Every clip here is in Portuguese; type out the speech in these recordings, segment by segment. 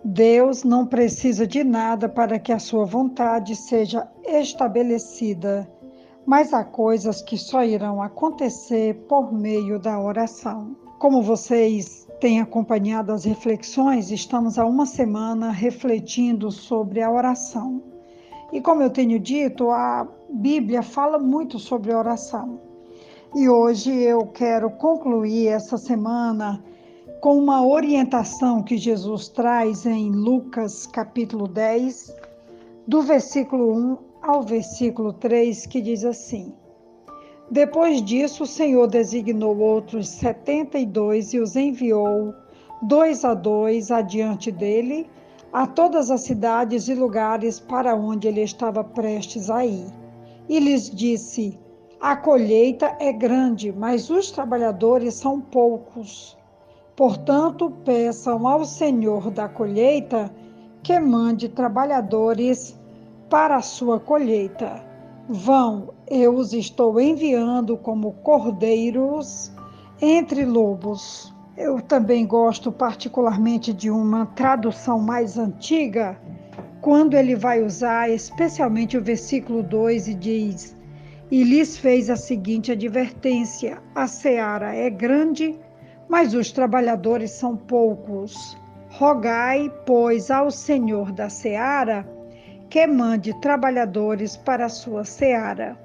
Deus não precisa de nada para que a sua vontade seja estabelecida, mas há coisas que só irão acontecer por meio da oração. Como vocês têm acompanhado as reflexões, estamos há uma semana refletindo sobre a oração. E como eu tenho dito, a Bíblia fala muito sobre oração. E hoje eu quero concluir essa semana com uma orientação que Jesus traz em Lucas capítulo 10, do versículo 1 ao versículo 3, que diz assim: Depois disso, o Senhor designou outros 72 e os enviou, 2 a 2, adiante dele, a todas as cidades e lugares para onde ele estava prestes a ir. E lhes disse: A colheita é grande, mas os trabalhadores são poucos. Portanto, peçam ao Senhor da colheita que mande trabalhadores para a sua colheita. Vão, eu os estou enviando como cordeiros entre lobos. Eu também gosto particularmente de uma tradução mais antiga, quando ele vai usar especialmente o versículo 2 e diz: E lhes fez a seguinte advertência: a seara é grande, mas os trabalhadores são poucos. Rogai, pois, ao Senhor da seara que mande trabalhadores para a sua seara.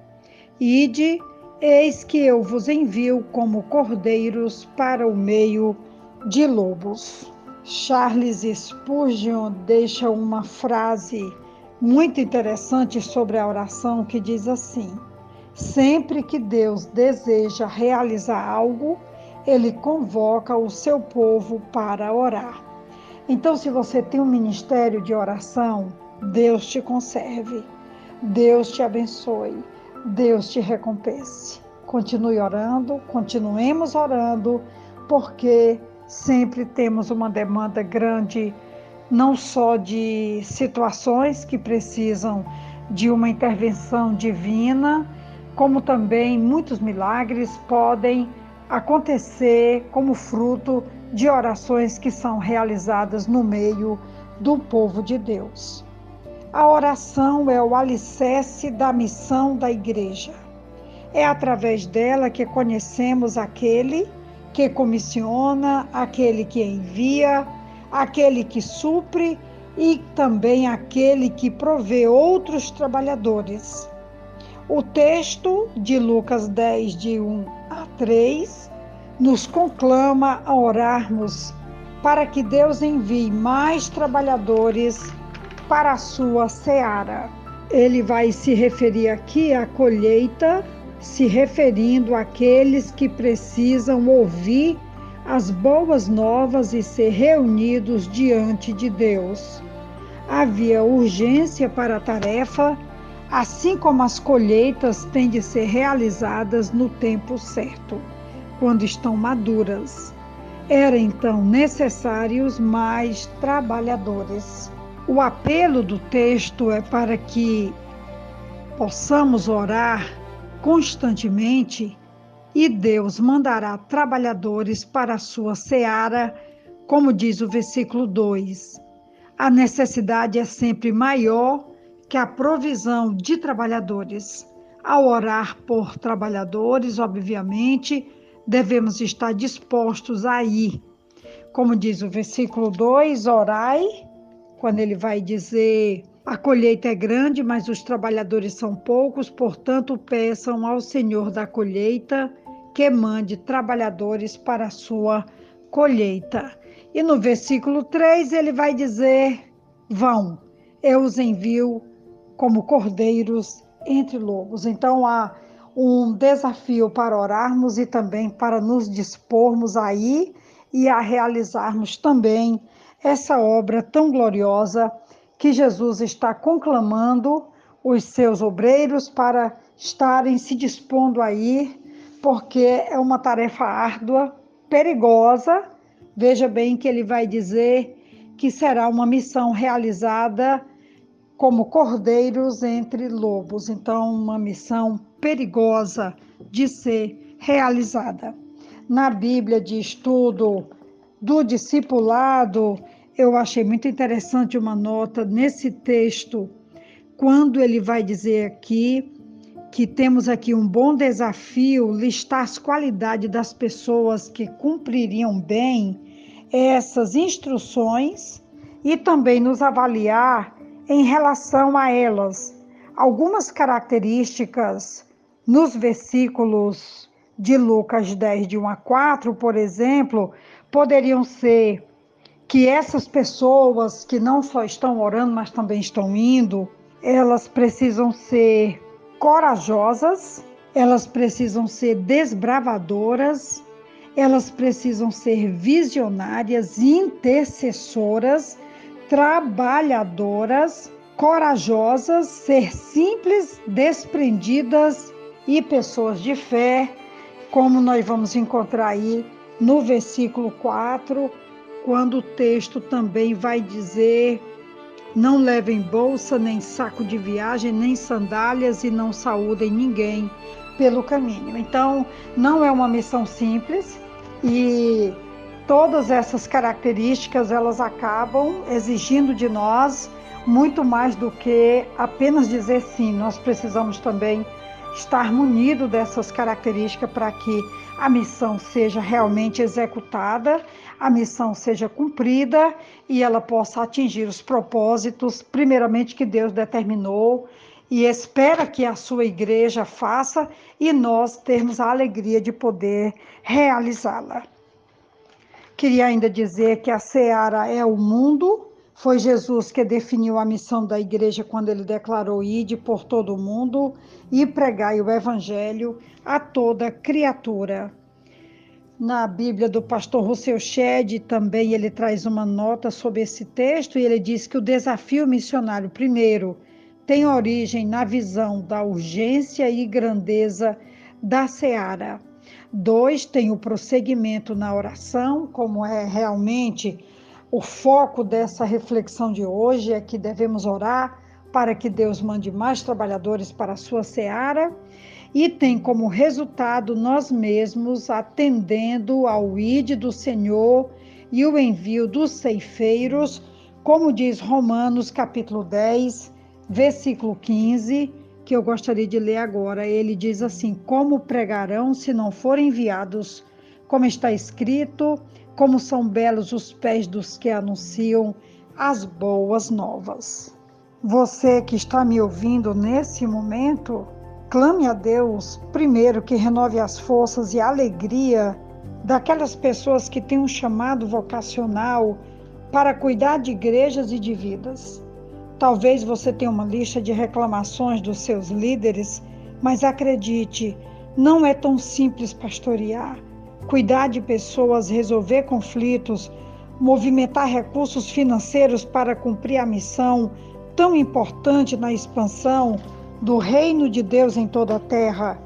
Ide, eis que eu vos envio como cordeiros para o meio de lobos. Charles Spurgeon deixa uma frase muito interessante sobre a oração que diz assim: sempre que Deus deseja realizar algo, Ele convoca o seu povo para orar. Então, se você tem um ministério de oração, Deus te conserve, Deus te abençoe, Deus te recompense. Continue orando, continuemos orando, porque sempre temos uma demanda grande, não só de situações que precisam de uma intervenção divina, como também muitos milagres podem acontecer como fruto de orações que são realizadas no meio do povo de Deus. A oração é o alicerce da missão da igreja. É através dela que conhecemos aquele que comissiona, aquele que envia, aquele que supre e também aquele que provê outros trabalhadores. O texto de Lucas 10, de 1 a 3, nos conclama a orarmos para que Deus envie mais trabalhadores para a sua seara. Ele vai se referir aqui à colheita, se referindo àqueles que precisam ouvir as boas novas e ser reunidos diante de Deus. Havia urgência para a tarefa, assim como as colheitas têm de ser realizadas no tempo certo, quando estão maduras. Era então necessários mais trabalhadores. O apelo do texto é para que possamos orar constantemente e Deus mandará trabalhadores para a sua seara, como diz o versículo 2. A necessidade é sempre maior que a provisão de trabalhadores. Ao orar por trabalhadores, obviamente, devemos estar dispostos a ir. Como diz o versículo 2, orai, quando ele vai dizer: a colheita é grande, mas os trabalhadores são poucos, portanto, peçam ao Senhor da colheita que mande trabalhadores para a sua colheita. E no versículo 3 ele vai dizer: vão, eu os envio como cordeiros entre lobos. Então há um desafio para orarmos e também para nos dispormos a ir e a realizarmos também essa obra tão gloriosa que Jesus está conclamando os seus obreiros para estarem se dispondo a ir, porque é uma tarefa árdua, perigosa. Veja bem que ele vai dizer que será uma missão realizada como cordeiros entre lobos. Então, uma missão perigosa de ser realizada. Na Bíblia de estudo do discipulado, Eu achei muito interessante uma nota nesse texto, quando ele vai dizer aqui que temos aqui um bom desafio, listar as qualidades das pessoas que cumpririam bem essas instruções e também nos avaliar em relação a elas. Algumas características nos versículos de Lucas 10, de 1 a 4, por exemplo, poderiam ser que essas pessoas que não só estão orando, mas também estão indo, elas precisam ser corajosas, elas precisam ser desbravadoras, elas precisam ser visionárias, intercessoras, trabalhadoras, corajosas, ser simples, desprendidas e pessoas de fé, como nós vamos encontrar aí no versículo 4, quando o texto também vai dizer: não levem bolsa, nem saco de viagem, nem sandálias, e não saúdem ninguém pelo caminho. Então, não é uma missão simples, e todas essas características, elas acabam exigindo de nós muito mais do que apenas dizer sim. Nós precisamos também estar munidos dessas características para que a missão seja realmente executada, a missão seja cumprida e ela possa atingir os propósitos, primeiramente, que Deus determinou e espera que a sua igreja faça, e nós termos a alegria de poder realizá-la. Queria ainda dizer que a seara é o mundo. Foi Jesus que definiu a missão da igreja quando ele declarou: ide por todo o mundo e pregai o evangelho a toda criatura. Na Bíblia do pastor Rousseau Shedd também ele traz uma nota sobre esse texto, e ele diz que o desafio missionário, primeiro, tem origem na visão da urgência e grandeza da seara. 2, tem o prosseguimento na oração, como é realmente o foco dessa reflexão de hoje, é que devemos orar para que Deus mande mais trabalhadores para a sua seara, e tem como resultado nós mesmos atendendo ao ide do Senhor e o envio dos ceifeiros, como diz Romanos capítulo 10, versículo 15, que eu gostaria de ler agora. Ele diz assim: como pregarão se não forem enviados? Como está escrito: como são belos os pés dos que anunciam as boas novas. Você que está me ouvindo nesse momento, clame a Deus, primeiro, que renove as forças e a alegria daquelas pessoas que têm um chamado vocacional para cuidar de igrejas e de vidas. Talvez você tenha uma lista de reclamações dos seus líderes, mas acredite, não é tão simples pastorear, cuidar de pessoas, resolver conflitos, movimentar recursos financeiros para cumprir a missão tão importante na expansão do reino de Deus em toda a terra.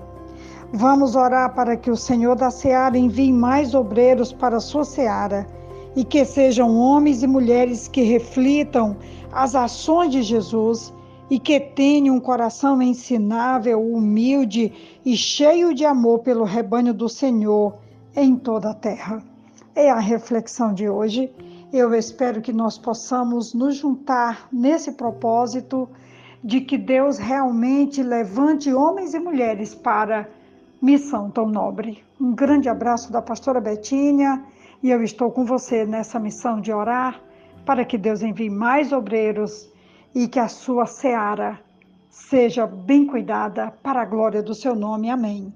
Vamos orar para que o Senhor da seara envie mais obreiros para a sua seara, e que sejam homens e mulheres que reflitam as ações de Jesus e que tenham um coração ensinável, humilde e cheio de amor pelo rebanho do Senhor em toda a terra. É a reflexão de hoje. Eu espero que nós possamos nos juntar nesse propósito de que Deus realmente levante homens e mulheres para missão tão nobre. Um grande abraço da pastora Betinha, e eu estou com você nessa missão de orar para que Deus envie mais obreiros e que a sua seara seja bem cuidada para a glória do seu nome. Amém.